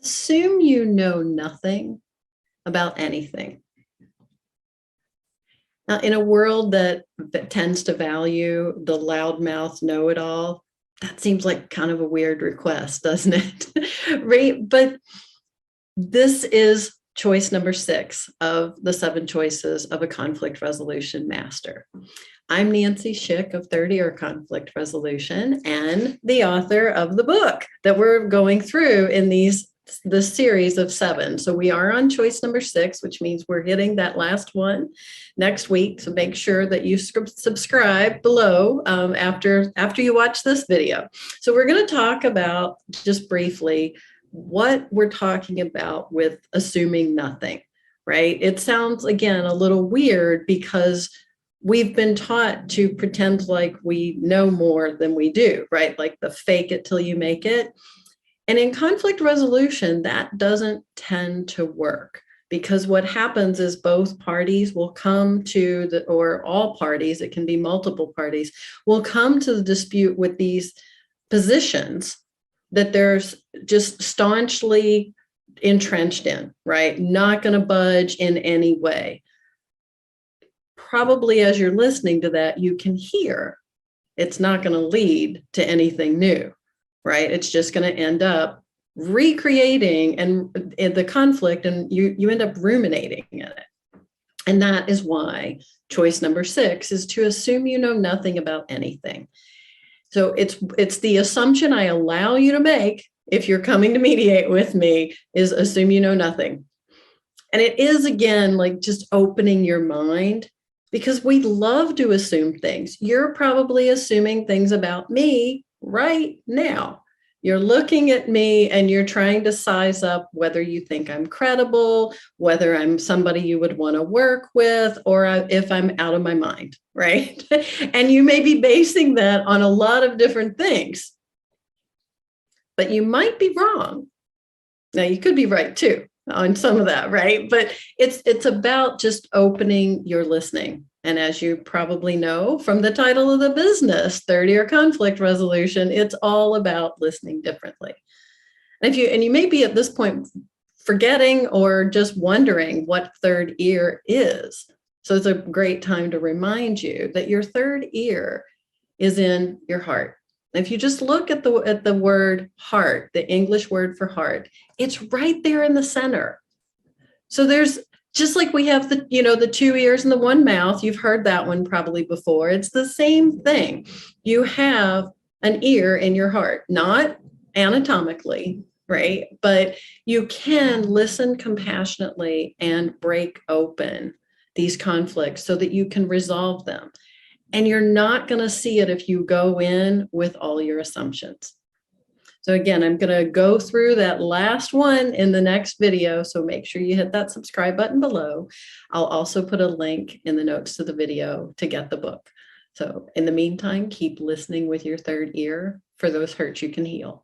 Assume you know nothing about anything. Now, in a world that tends to value the loudmouth know-it-all, that seems like kind of a weird request, doesn't it? Right? But this is choice number 6 of the 7 choices of a conflict resolution master. I'm Nancy Schick of Third Ear Conflict Resolution and the author of the book that we're going through in this series of 7. So we are on choice number 6, which means we're hitting that last one next week. So make sure that you subscribe below after you watch this video. So we're going to talk about just briefly what we're talking about with assuming nothing, right? It sounds, again, a little weird because we've been taught to pretend like we know more than we do, right? Like the fake it till you make it. And in conflict resolution, that doesn't tend to work because what happens is both parties will come to or all parties, it can be multiple parties, will come to the dispute with these positions that they're just staunchly entrenched in, right? Not going to budge in any way. Probably as you're listening to that, you can hear it's not going to lead to anything new, right? It's just going to end up recreating and the conflict, and you end up ruminating in it. And that is why choice number 6 is to assume you know nothing about anything. So it's the assumption I allow you to make if you're coming to mediate with me is assume you know nothing. And it is, again, like just opening your mind because we love to assume things. You're probably assuming things about me right now. You're looking at me and you're trying to size up whether you think I'm credible, whether I'm somebody you would want to work with, or if I'm out of my mind, right? And you may be basing that on a lot of different things, but you might be wrong. Now, you could be right too on some of that, right? But it's about just opening your listening. And as you probably know from the title of the business, Third Ear Conflict Resolution, it's all about listening differently. And you may be at this point forgetting or just wondering what third ear is. So it's a great time to remind you that your third ear is in your heart. If you just look at the word heart, the English word for heart, it's right there in the center. So there's just like we have the 2 ears and the 1 mouth. You've heard that one probably before. It's the same thing. You have an ear in your heart, not anatomically, right? But you can listen compassionately and break open these conflicts so that you can resolve them. And you're not going to see it if you go in with all your assumptions. So again, I'm going to go through that last one in the next video. So make sure you hit that subscribe button below. I'll also put a link in the notes to the video to get the book. So in the meantime, keep listening with your third ear for those hurts you can heal.